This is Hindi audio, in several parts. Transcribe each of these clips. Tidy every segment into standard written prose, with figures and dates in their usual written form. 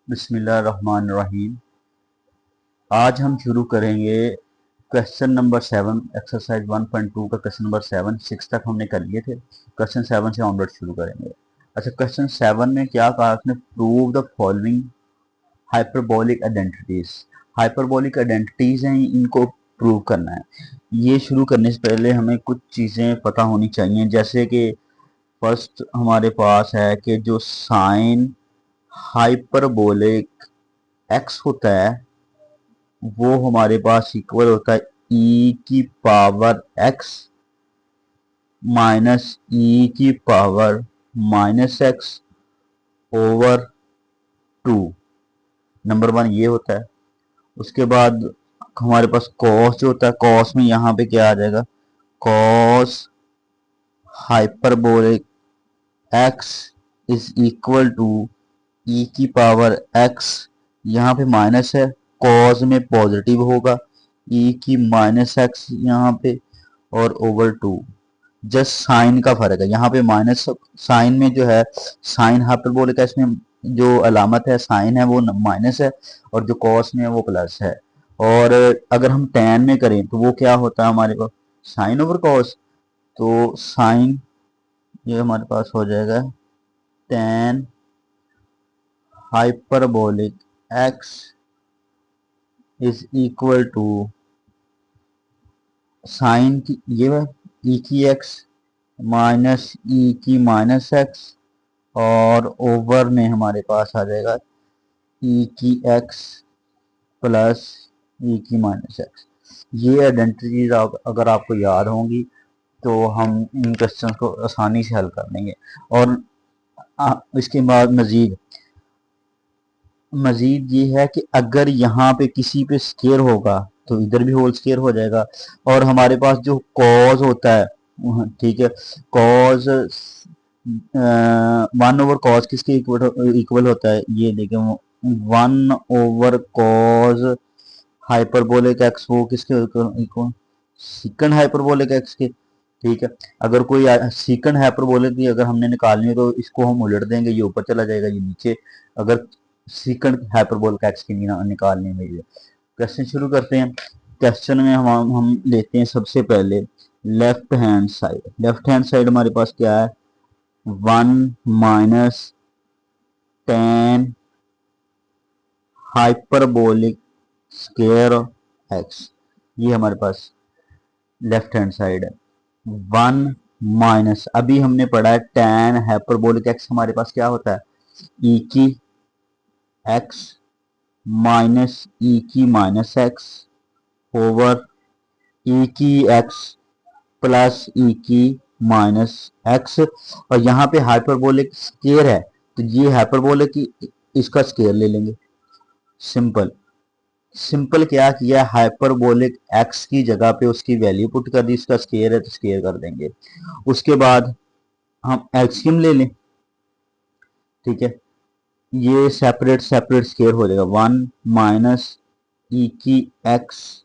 बिस्मिल्लाहिर्रहमानिर्रहीम। आज हम शुरू करेंगे क्वेश्चन नंबर 7, एक्सरसाइज 1.2 का क्वेश्चन नंबर 7। 6 तक हमने कर लिए थे। क्वेश्चन 7 से ऑनवर्ड शुरू करेंगे। अच्छा, क्वेश्चन 7 में क्या कहा आपने? Prove the following hyperbolic identities. Hyperbolic identities हैं, इनको प्रूव करना है। ये शुरू करने से पहले हमें कुछ चीज़ें पता होनी चाहिए, जैसे कि फर्स्ट हमारे पास है कि जो साइन हाइपरबोलिक एक्स होता है वो हमारे पास इक्वल होता है ई की पावर एक्स माइनस ई की power minus x over 2। Number 1 ये होता है। उसके बाद हमारे पास कॉस जो होता है, कॉस में यहाँ पे क्या आ जाएगा? Cos hyperbolic x is equal to e की पावर एक्स, यहाँ पे माइनस है, कॉस में पॉजिटिव होगा, ई की माइनस एक्स यहाँ पे और ओवर 2। जस्ट साइन का फर्क है, यहाँ पे माइनस साइन में जो है, साइन हाइपरबोलिक है, इसमें जो अलामत है साइन है वो माइनस है और जो कॉस में है वो प्लस है। और अगर हम टेन में करें तो वो क्या होता है हमारे पास? Sine over cos. तो साइन ये हमारे पास हो जाएगा tan hyperbolic x is equal to sine की ये है ई की एक्स माइनस ई की माइनस एक्स और ओवर में हमारे पास आ जाएगा ई की एक्स प्लस ई की माइनस एक्स। ये आइडेंटिटीज अगर आपको याद होंगी तो हम इन क्वेश्चन को आसानी से हल कर लेंगे। और इसके बाद मजीद मजीद ये है कि अगर यहाँ पे किसी पे स्केयर होगा तो इधर भी होल स्केयर हो जाएगा। और हमारे पास जो कॉज होता है, ठीक है, कॉज 1 ओवर कॉज किसके इक्वल होता है? ये देखें, 1 ओवर कॉज हाइपरबोलिक एक्स वो किसके इक्वल? सीकंड हाइपरबोलिक एक्स के। ठीक है, अगर कोई सीकंड हाइपरबोलिक की अगर हमने निकालनी है तो इसको हम उलट देंगे, ये ऊपर चला जाएगा, ये नीचे। अगर सीकंड हाइपरबोलिक एक्स की निकालने में ये क्वेश्चन शुरू करते हैं। क्वेश्चन में हम लेते हैं सबसे पहले left hand side. Left hand side हमारे पास क्या है? 1 - 10 हाइपरबोलिक स्क्वायर एक्स, ये हमारे पास लेफ्ट हैंड साइड है। 1 माइनस, अभी हमने पढ़ा है टेन हाइपरबोलिक एक्स हमारे पास क्या होता है? ई की एक्स माइनस ई की माइनस एक्स ओवर ई की एक्स प्लस ई की माइनस एक्स। और यहाँ पे हाइपरबोलिक स्केयर है तो ये हाइपरबोलिक इसका स्केयर ले लेंगे। सिंपल सिंपल क्या किया? हाइपरबोलिक एक्स की जगह पे उसकी वैल्यू पुट कर दी, इसका स्केयर है तो स्केयर कर देंगे। उसके बाद हम एलसीएम ले लें। ठीक है, ये सेपरेट सेपरेट स्केयर हो जाएगा। 1 माइनस ई की एक्स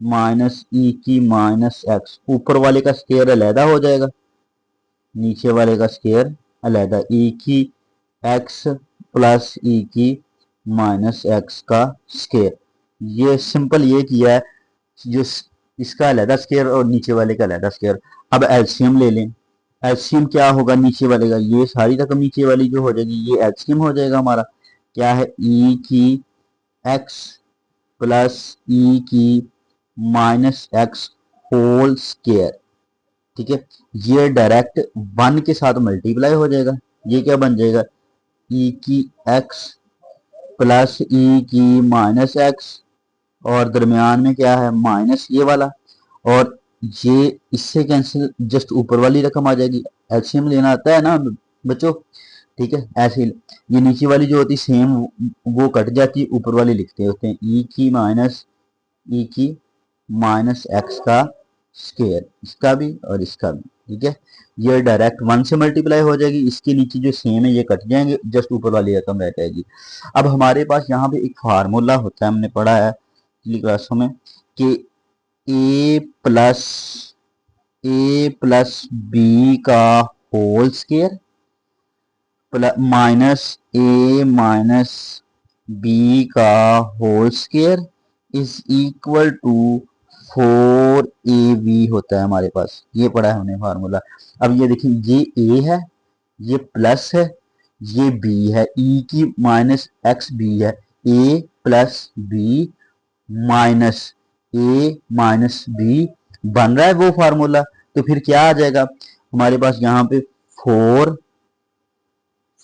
माइनस ई की माइनस एक्स, ऊपर वाले का स्केयर अलहदा हो जाएगा, नीचे वाले का स्केयर अलहदा। ई की एक्स प्लस ई की माइनस एक्स का स्केयर। ये सिंपल ये किया है, जो इसका अलहदा स्केयर और नीचे वाले का अलहदा स्केयर। अब एलसीएम ले लें। एलसीएम क्या होगा नीचे वाले का? ये सारी रकम नीचे वाली जो हो जाएगी ये एलसीएम हो जाएगा हमारा। क्या है? ई की एक्स प्लस ई की माइनस एक्स होल स्केयर। ठीक है, ये डायरेक्ट 1 के साथ मल्टीप्लाई हो जाएगा। ये क्या बन जाएगा? ई की एक्स प्लस ई की माइनस एक्स और दरमियान में क्या है? माइनस ये वाला। और ये इससे कैंसिल, जस्ट ऊपर वाली रकम आ जाएगी। एलसीएम लेना आता है ना बच्चों? ठीक है, ऐसे ही ये नीचे वाली जो होती सेम वो कट जाती है, ऊपर वाली लिखते होते हैं ई की माइनस ई की माइनस एक्स का स्केयर, इसका भी और इसका भी। ठीक है, ये डायरेक्ट 1 से मल्टीप्लाई हो जाएगी, इसके नीचे जो सेम है ये कट जाएंगे, जस्ट ऊपर वाली रकम रह जाएगी। अब हमारे पास यहाँ पे एक फार्मूला होता है, हमने पढ़ा है पिछली क्लासों में, कि ए प्लस बी का whole square minus a minus b का whole square is equal to 4ab होता है हमारे पास। ये पढ़ा है हमने फार्मूला। अब ये देखिए, ये a है, ये प्लस है, ये b है, e की माइनस एक्स बी है, a plus b minus a minus b बन रहा है वो फार्मूला। तो फिर क्या आ जाएगा हमारे पास यहाँ पे, फोर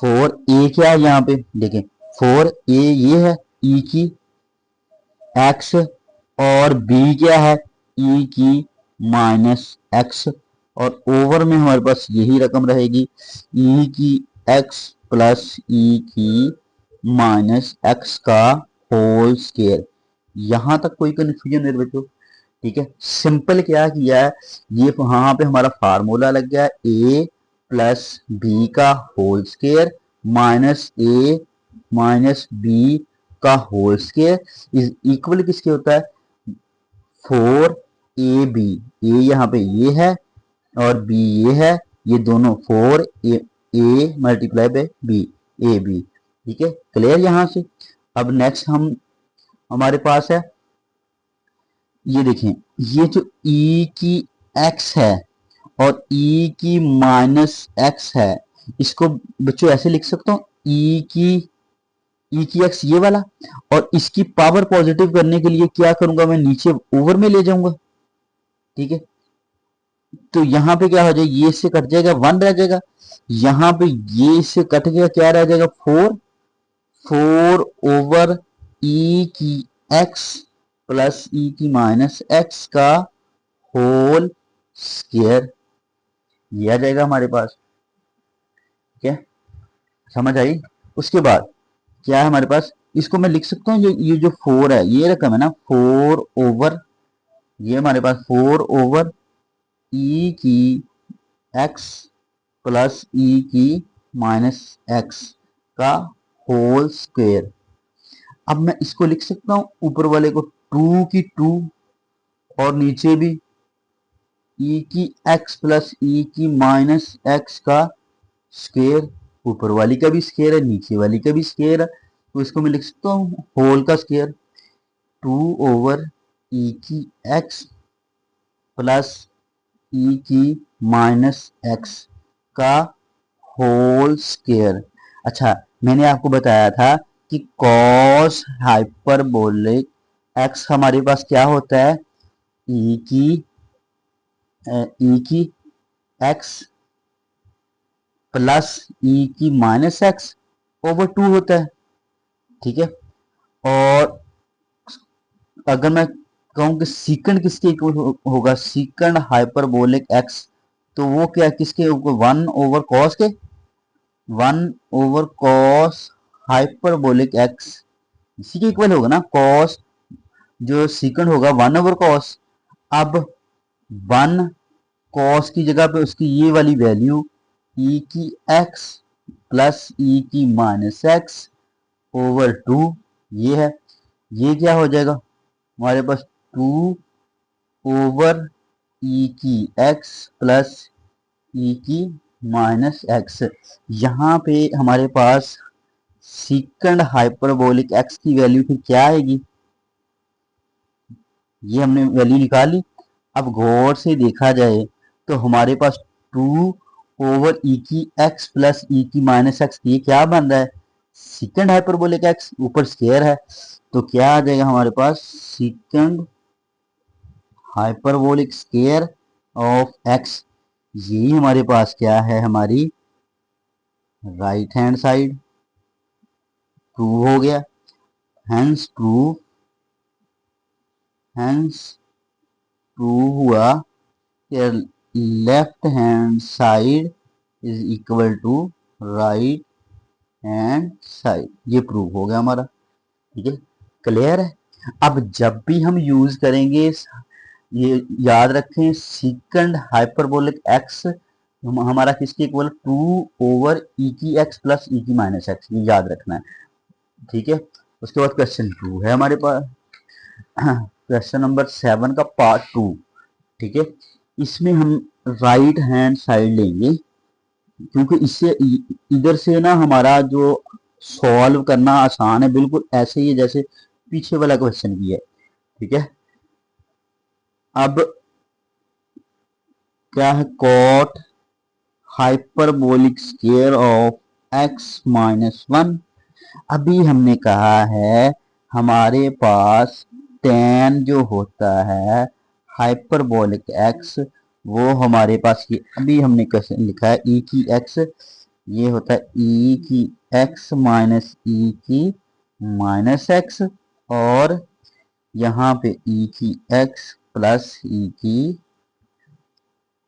फोर ए क्या है यहाँ पे देखें, फोर ए ये है ई की एक्स, और बी क्या है ई की माइनस एक्स, और ओवर में हमारे पास यही रकम रहेगी ई की एक्स प्लस ई की माइनस एक्स का होल स्क्वायर। यहां तक कोई कंफ्यूजन मेरे बच्चों? ठीक है, सिंपल क्या किया है, ये वहां पे हमारा फार्मूला लग गया ए प्लस बी का whole square minus a minus b का होल स्क्वायर इज इक्वल किसके होता है, फोर ए बी। ए यहाँ पे ये है और बी ये है, ये दोनों four a multiply by b, a b. ठीक है, क्लियर यहां से। अब नेक्स्ट हम हमारे पास है, ये देखें, ये जो e की x है और e की माइनस x है, इसको बच्चों ऐसे लिख सकता हूँ, e की x ये वाला, और इसकी पावर पॉजिटिव करने के लिए क्या करूंगा, मैं नीचे ओवर में ले जाऊंगा। ठीक है, तो यहाँ पे क्या हो जाएगा, ये इससे कट जाएगा, वन रह जाएगा। यहाँ पे ये इससे कट गया, क्या रह जाएगा, फोर, फोर ओवर e की x प्लस ई की माइनस एक्स का होल स्क्वायर, ये आ जाएगा हमारे पास। ठीक है, समझ आई। उसके बाद क्या है हमारे पास, इसको मैं लिख सकता हूँ, ये जो फोर है, ये रकम है ना, फोर ओवर, ये हमारे पास फोर ओवर ई की एक्स प्लस ई की माइनस एक्स का होल स्क्वायर। अब मैं इसको लिख सकता हूँ ऊपर वाले को टू की टू, और नीचे भी ई की एक्स प्लस ई की माइनस एक्स का स्क्वायर, ऊपर वाली का भी स्क्वायर है, नीचे वाली का भी स्क्वायर है, तो इसको मैं लिख सकता हूँ होल का स्क्वायर, टू ओवर ई की एक्स प्लस ई की माइनस एक्स का होल स्क्वायर। अच्छा, मैंने आपको बताया था कि कॉस हाइपरबोलिक एक्स हमारे पास क्या होता है, ई की एक्स प्लस ई की माइनस एक्स ओवर टू होता है। ठीक है, और अगर मैं कहूं कि सीकंड किसके इक्वल होगा, सीकंड हाइपरबोलिक एक्स, तो वो क्या किसके ऊपर, वन ओवर कॉस के, one over cos hyperbolic x इसी के इक्वल होगा ना, कॉस जो सीकंड होगा वन ओवर कॉस। अब वन कॉस की जगह पे उसकी ये वाली वैल्यू ई की एक्स प्लस ई की माइनस एक्स ओवर टू, ये है, ये क्या हो जाएगा हमारे पास, टू ओवर ई की एक्स प्लस ई की माइनस एक्स। यहाँ पे हमारे पास सीकंड हाइपरबोलिक एक्स की वैल्यू फिर क्या आएगी, ये हमने वैल्यू निकाली। अब गौर से देखा जाए तो हमारे पास टू ओवर ई की एक्स प्लस ई की माइनस एक्स, ये क्या बन रहा है, सीकंड हाइपरबोलिक एक्स, ऊपर स्क्वायर है, तो क्या आ जाएगा हमारे पास, secant hyperbolic square of x. यही हमारे पास क्या है, हमारी राइट हैंड साइड प्रूव हो गया। हेंस प्रूव हुआ left hand side is equal to right hand side, ये प्रूव हो गया हमारा। ठीक है, क्लियर है। अब जब भी हम यूज करेंगे, ये याद रखें, सीकंड हाइपरबोलिक एक्स हमारा किसके इक्वल, टू ओवर ई की एक्स प्लस ई की माइनस एक्स, ये याद रखना है। ठीक है, उसके बाद क्वेश्चन टू है हमारे पास, क्वेश्चन नंबर 7 का पार्ट 2। ठीक है, इसमें हम राइट हैंड साइड लेंगे, क्योंकि इससे इधर से ना हमारा जो सॉल्व करना आसान है, बिल्कुल ऐसे ही है जैसे पीछे वाला क्वेश्चन भी है। ठीक है, अब क्या है, cot hyperbolic square of x minus one. अभी हमने कहा है हमारे पास tan जो होता है हाइपरबोलिक x, वो हमारे पास ये अभी हमने क्वेश्चन लिखा है e की x, ये होता है e की x माइनस e की माइनस x, और यहाँ पे e की x प्लस e की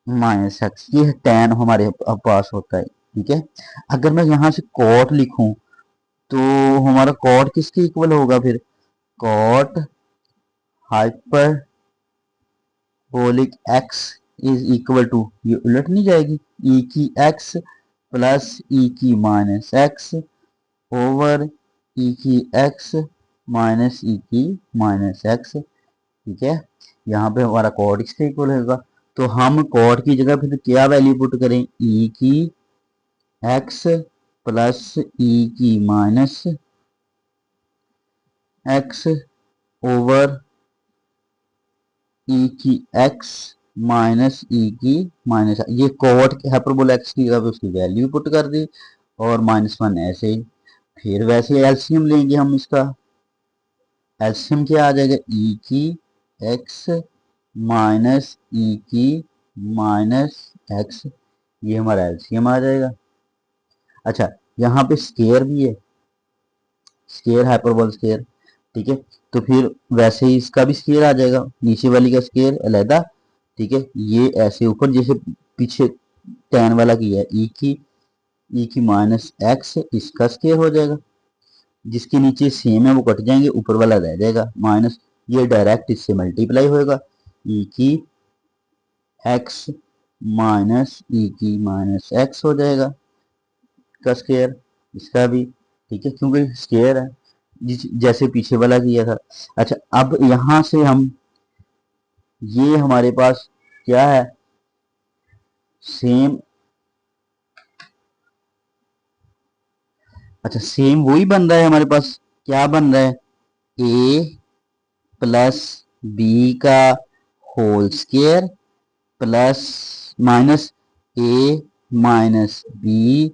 माइनस एक्स, ये tan हमारे पास होता है। ठीक है, अगर मैं यहाँ से कॉट लिखूं तो हमारा कॉट किसके इक्वल होगा फिर, cot hyperbolic x is equal to, ये उलट नहीं जाएगी, e की x प्लस e की माइनस एक्स ओवर e की x माइनस e की माइनस एक्स। ठीक है, यहाँ पे हमारा कॉड इसके इक्वल होगा, तो हम कॉड की जगह फिर क्या वैल्यू पुट करें, e की x प्लस e की माइनस x ओवर e की x माइनस e की माइनस, ये कॉट हाइपरबोला x की जगह पे उसकी वैल्यू पुट कर दी, और माइनस वन ऐसे ही। फिर वैसे एलसीएम लेंगे हम इसका, एलसीएम क्या आ जाएगा, e की x माइनस e की माइनस x, ये हमारा एलसीएम आ जाएगा। अच्छा, यहाँ पे स्केयर भी है, स्केयर हाइपरबोल स्केयर। ठीक है, तो फिर वैसे ही इसका भी स्केयर आ जाएगा, नीचे वाली का स्केयर अलहदा। ठीक है, ये ऐसे ऊपर जैसे पीछे tan वाला किया है, e की माइनस एक्स, इसका स्केयर हो जाएगा, जिसके नीचे सेम है वो कट जाएंगे, ऊपर वाला रह जाएगा माइनस, ये डायरेक्ट इससे मल्टीप्लाई होएगा, e की x माइनस e की माइनस एक्स हो जाएगा का स्केयर, इसका भी। ठीक है, क्योंकि स्केयर है, जैसे पीछे वाला किया था। अच्छा, अब यहां से हम, ये हमारे पास क्या है, सेम, अच्छा सेम वही बन रहा है हमारे पास, क्या बन रहा है, ए प्लस बी का whole square plus minus a minus b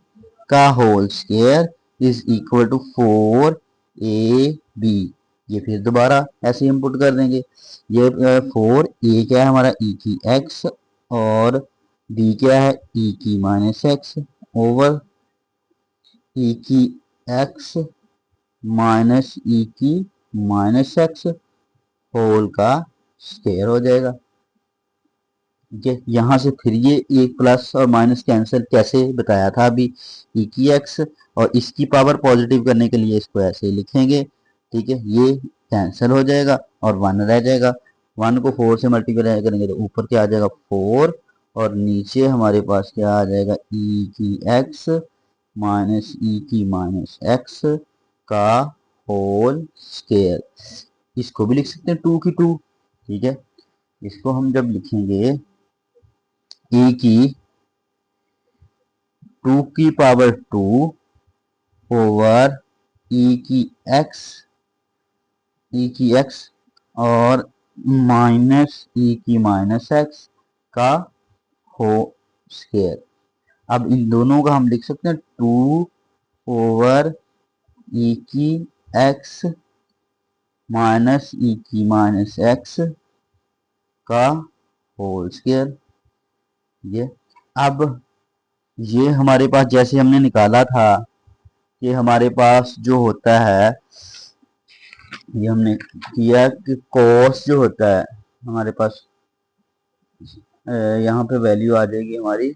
का whole square is equal to 4ab। ये फिर दोबारा ऐसे हम पुट कर देंगे, ये 4a क्या है हमारा e की x, और b क्या है e की माइनस x ओवर e की x माइनस e की माइनस x होल का स्क्वायर हो जाएगा। ठीक है, यहाँ से फिर ये एक प्लस और माइनस कैंसिल कैसे बताया था अभी, e की x, और इसकी पावर पॉजिटिव करने के लिए इसको ऐसे लिखेंगे। ठीक है, ये कैंसिल हो जाएगा और वन रह जाएगा, वन को 4 से मल्टीप्लाई करेंगे तो ऊपर क्या आ जाएगा 4, और नीचे हमारे पास क्या आ जाएगा e की x माइनस e की माइनस x का होल स्क्वायर, इसको भी लिख सकते हैं 2 की 2। ठीक है, इसको हम जब लिखेंगे e की 2 की पावर 2 ओवर e की x और माइनस e की माइनस x का हो स्क्वायर। अब इन दोनों का हम लिख सकते हैं 2 ओवर e की x माइनस e की माइनस x का होल स्क्वायर। ये अब ये हमारे पास जैसे हमने निकाला था कि हमारे पास जो होता है, ये हमने किया कि कॉस जो होता है हमारे पास, यहाँ पे वैल्यू आ जाएगी हमारी,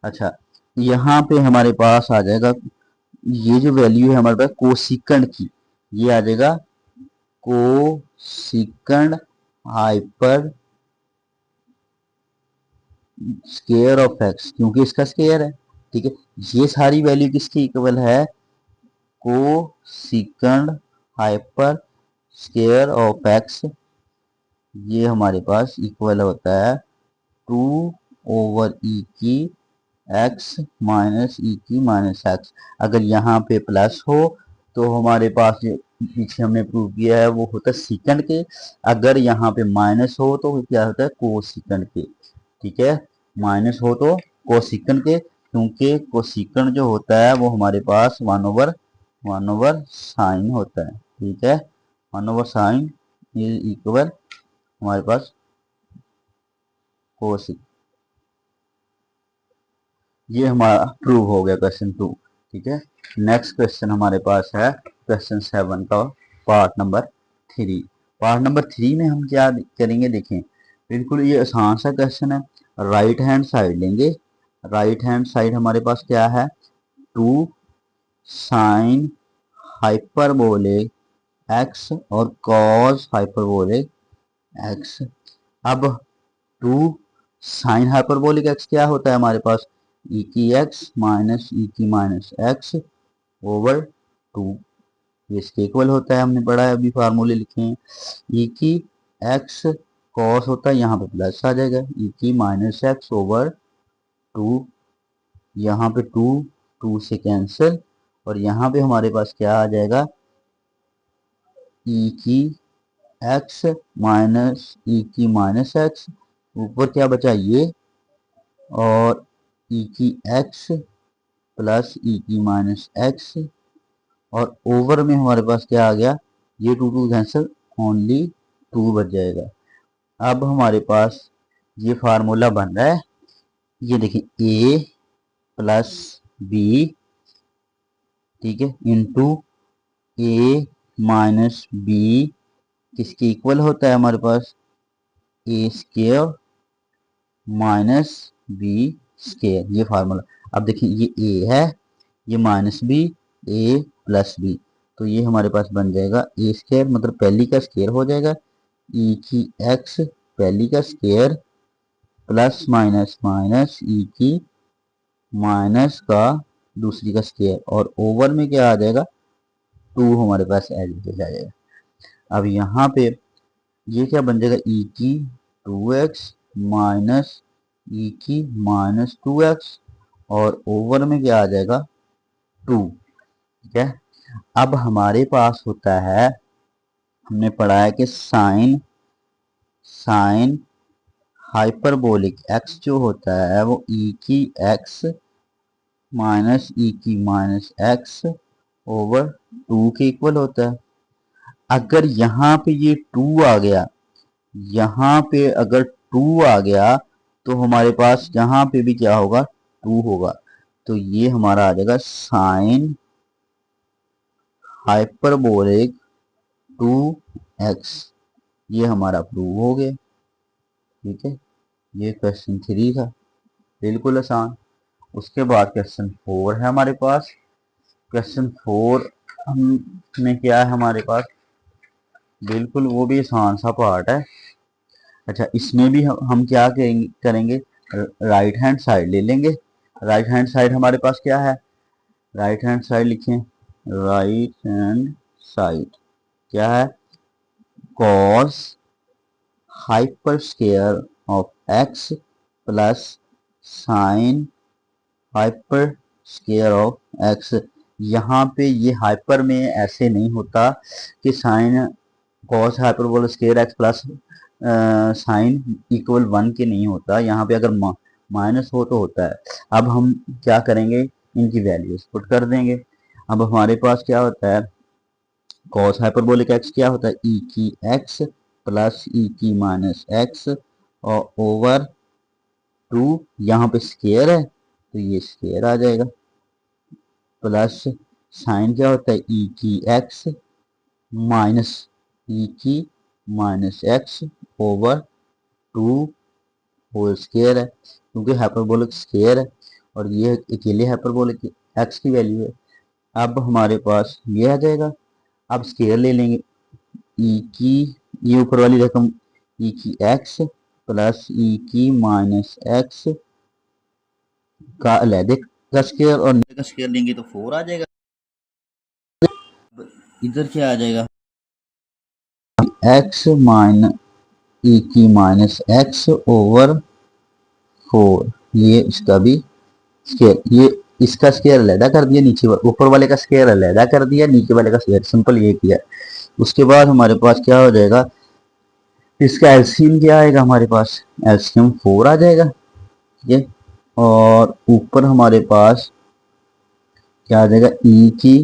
अच्छा यहाँ पे हमारे पास आ जाएगा, ये जो वैल्यू है हमारे पास कोसिकंड की, ये आ जाएगा कोसिकंड हाइपर स्केयर ऑफ एक्स, क्योंकि इसका स्केयर है। ठीक है, ये सारी वैल्यू किसकी इक्वल है, कोसिकंड हाइपर स्केयर ऑफ एक्स, ये हमारे पास इक्वल होता है 2 ओवर ई की एक्स माइनस ई की माइनस एक्स। अगर यहाँ पे प्लस हो तो हमारे पास जो पीछे हमने प्रूव किया है वो होता है सीकंड के। अगर यहाँ पे माइनस हो तो क्या होता है कोसिकंड के। ठीक है, माइनस हो तो कोसिकंड के, क्योंकि कोसिकंड जो होता है वो हमारे पास वन ओवर साइन होता है। ठीक है, one over sine is equal हमारे पास कोसिक। ये हमारा प्रूव हो गया क्वेश्चन 2। ठीक है, नेक्स्ट क्वेश्चन हमारे पास है क्वेश्चन 7 का पार्ट नंबर 3। पार्ट नंबर 3 में हम क्या करेंगे देखें, बिल्कुल ये आसान सा क्वेश्चन है। राइट हैंड साइड लेंगे। राइट हैंड साइड हमारे पास क्या है, 2 साइन हाइपरबोलिक एक्स और कॉस हाइपरबोलिक एक्स। अब 2 साइन हाइपरबोलिक एक्स क्या होता है हमारे पास, ई की एक्स माइनस ई की माइनस एक्स ओवर 2। ये इसके इक्वल होता है, हमने पढ़ा है, अभी फार्मूले लिखे हैं। ई की एक्स कॉस होता है, यहाँ पे प्लस आ जाएगा, ई की माइनस एक्स ओवर 2। यहाँ पे 2 2 से कैंसिल, और यहाँ पे हमारे पास क्या आ जाएगा, ई की एक्स माइनस ई की माइनस एक्स, ऊपर क्या बचा ये, और ई की एक्स प्लस ई की माइनस एक्स, और ओवर में हमारे पास क्या आ गया, ये 2 2 कैंसिल, ओनली 2 बच जाएगा। अब हमारे पास ये फार्मूला बन रहा है, ये देखिए ए प्लस बी, ठीक है, इंटू ए माइनस बी किसके इक्वल होता है हमारे पास, ए स्क्वायर माइनस बी स्क्वायर, ये फार्मूला। अब देखिए ये ए है, ये माइनस बी, ए प्लस बी, तो ये हमारे पास बन जाएगा ए स्क्वायर, मतलब पहली का स्क्वायर हो जाएगा, ई की एक्स पहली का square plus minus minus e की माइनस का दूसरी का स्क्वायर, और ओवर में क्या आ जाएगा, 2 हमारे पास एज इट इज आ जाएगा। अब यहाँ पे ये क्या बन जाएगा, ई की 2x माइनस ई की माइनस 2x, और ओवर में क्या आ जाएगा 2। ठीक है, अब हमारे पास होता है, हमने पढ़ा है कि साइन साइन हाइपरबोलिक एक्स जो होता है वो ई की एक्स माइनस ई की माइनस एक्स ओवर 2 के इक्वल होता है। अगर यहाँ पे ये 2 आ गया, यहाँ पे अगर 2 आ गया तो हमारे पास यहाँ पे भी क्या होगा, 2 होगा, तो ये हमारा आ जाएगा साइन हाइपरबोलिक 2x। ये हमारा प्रूव हो गया। ठीक है, ये क्वेश्चन 3 था, बिल्कुल आसान। उसके बाद क्वेश्चन 4 है हमारे पास। क्वेश्चन 4 में क्या है हमारे पास, बिल्कुल वो भी आसान सा पार्ट है। अच्छा, इसमें भी हम क्या करेंगे, राइट हैंड साइड ले लेंगे। राइट हैंड साइड हमारे पास क्या है, राइट हैंड साइड लिखें, राइट हैंड साइड क्या है, cos hyper square of x plus sign hyper square of x. यहाँ पे ये हाइपर में ऐसे नहीं होता कि sine cos hyperbola square x plus sign equal 1 के नहीं होता, यहाँ पे अगर माइनस हो तो होता है। अब हम क्या करेंगे, इनकी वैल्यूज पुट कर देंगे। अब हमारे पास क्या होता है, कॉस हाइपरबोलिक एक्स क्या होता है, ई की एक्स प्लस ई की माइनस एक्स और ओवर 2, यहाँ पे स्क्वायर है तो ये स्क्वायर आ जाएगा, प्लस साइन क्या होता है, ई की एक्स माइनस ई की minus x over 2 whole square है, क्योंकि हाइपरबोलिक स्क्वायर है और ये अकेले हाइपरबोलिक एक्स की वैल्यू है। अब हमारे पास ये आ जाएगा। अब स्क्वायर ले लेंगे, ई की ये ऊपर वाली रकम ई की एक्स प्लस ई की माइनस एक्स का अलहदे का स्क्वायर और नीचे का स्क्वायर लेंगे तो 4 आ जाएगा। इधर क्या आ जाएगा, एक्स माइनस ई की माइनस एक्स ओवर 4, ये इसका भी स्केयर, ये इसका स्केयर अलहदा कर दिया, नीचे ऊपर वाले का स्केयर अलहदा कर दिया, नीचे वाले का स्केयर, सिंपल ये किया। उसके बाद हमारे पास क्या हो जाएगा, इसका एलसीएम क्या आएगा हमारे पास, एलसीएम 4 आ जाएगा, ठीक है। और ऊपर हमारे पास क्या आ जाएगा, ई की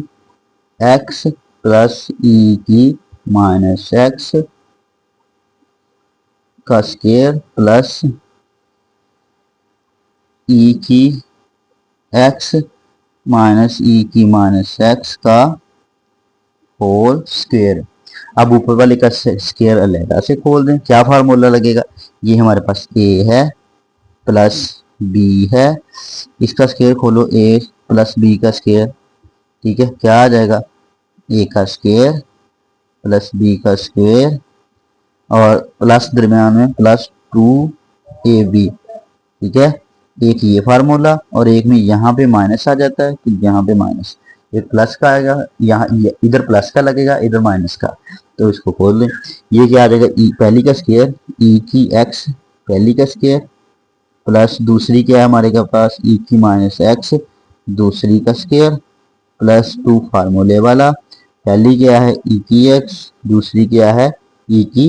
एक्स प्लस ई की माइनस एक्स का स्केयर प्लस ई की एक्स माइनस ई की माइनस एक्स का होल स्केयर। अब ऊपर वाले का स्केयर अलहदा से खोल दें, क्या फार्मूला लगेगा, ये हमारे पास ए है प्लस बी है, इसका स्केयर खोलो, ए प्लस बी का स्केयर, ठीक है, क्या आ जाएगा, ए का स्केयर प्लस बी का स्केयर और प्लस दरम्यान में प्लस 2ab, ठीक है। एक ये फार्मूला और एक में यहाँ पे माइनस आ जाता है, तो यहाँ पे माइनस, एक प्लस का आएगा, यहाँ इधर प्लस का लगेगा, इधर माइनस का, तो इसको खोल दें। ये क्या आ जाएगा, ई पहली का स्केयर ई की एक्स पहली का स्केयर प्लस दूसरी क्या है हमारे के पास, ई की माइनस एक्स दूसरी का स्केयर प्लस 2 फार्मूले वाला, पहली क्या है ई की एक्स, दूसरी क्या है ई की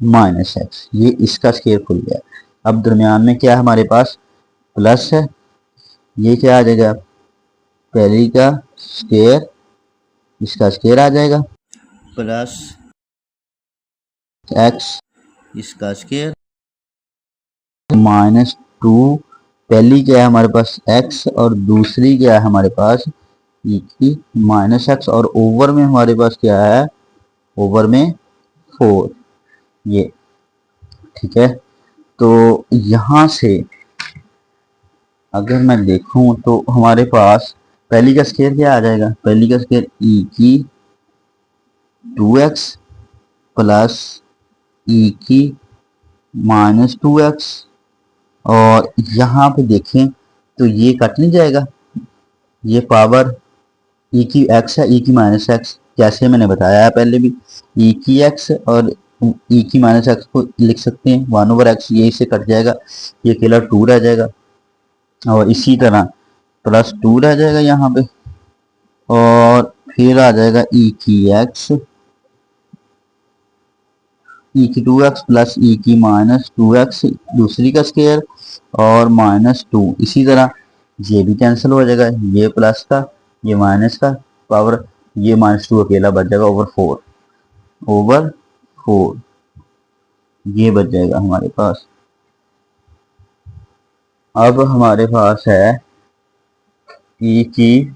माइनस एक्स, ये इसका स्केयर खुल गया। अब दरम्यान में क्या है हमारे पास, प्लस है, ये क्या आ जाएगा, पहली का स्केयर इसका स्केयर आ जाएगा प्लस एक्स इसका स्केयर माइनस 2, पहली क्या है हमारे पास एक्स और दूसरी क्या है हमारे पास ई की माइनस एक्स, और ओवर में हमारे पास क्या है, ओवर में 4, ये ठीक है। तो यहां से अगर मैं देखूं तो हमारे पास पहली का स्केयर क्या आ जाएगा, पहली का स्केयर ई की 2x प्लस ई की माइनस 2x, और यहाँ पे देखें तो ये कट नहीं जाएगा, ये पावर ई की एक्स है, ई की माइनस एक्स, जैसे मैंने बताया है पहले भी, ई की एक्स और ई की माइनस एक्स को लिख सकते हैं 1/x, ये इससे कट जाएगा, ये अकेला 2 रह जाएगा, और इसी तरह प्लस 2 रह जाएगा यहाँ पे, और फिर आ जाएगा ई की एक्स ई की 2x प्लस ई की माइनस 2x दूसरी का स्केयर और माइनस 2, इसी तरह ये भी कैंसिल हो जाएगा, ये प्लस का ये माइनस का पावर, ये माइनस 2 अकेला बच जाएगा ओवर 4 ये बच जाएगा हमारे पास। अब हमारे पास है ई की,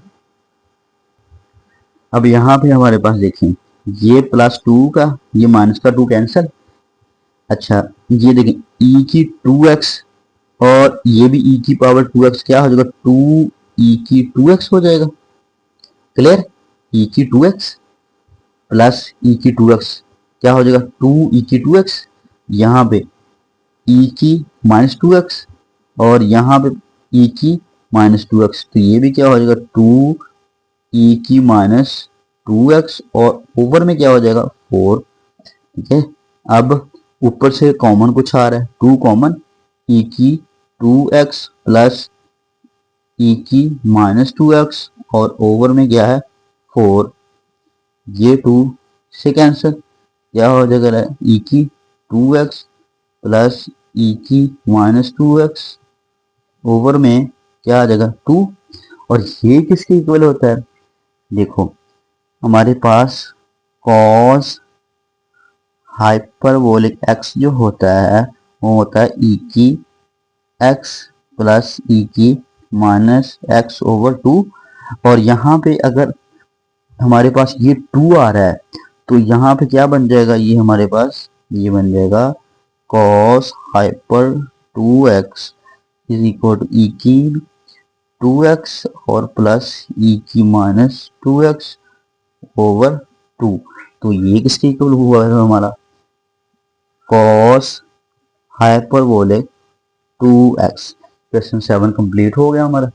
अब यहाँ पे हमारे पास देखें ये प्लस 2 का ये माइनस का 2 कैंसिल, अच्छा ये देखें ई की 2x और ये भी ई की पावर 2x, क्या हो जाएगा 2 ई की 2x हो जाएगा, क्लियर, ई की 2x प्लस ई की 2x क्या हो जाएगा 2 ई की 2x, यहाँ पे ई की माइनस 2x और यहाँ पे ई की माइनस 2x, तो ये भी क्या हो जाएगा 2 ई की माइनस 2x और ओवर में क्या हो जाएगा 4, ठीक है। अब ऊपर से कॉमन कुछ आ रहा है, 2 कॉमन, ई की 2x प्लस ई की माइनस 2x और ओवर में क्या है 4, ये 2 से कैंसिल, क्या हो जाएगा ई की 2x प्लस ई की माइनस 2x ओवर में क्या आ जाएगा 2, और ये किसके इक्वल होता है, देखो हमारे पास कॉस हाइपरबोलिक x जो होता है वो होता है ई की x प्लस ई की माइनस एक्स ओवर 2, और यहाँ पे अगर हमारे पास ये 2 आ रहा है तो यहाँ पे क्या बन जाएगा, ये हमारे पास ये बन जाएगा cos hyper 2x is equal to e की 2x और प्लस ई की माइनस 2x ओवर 2, तो ये किसके इक्वल हुआ है हमारा cos hyperbolic 2x। Question 7 complete हो गया हमारा।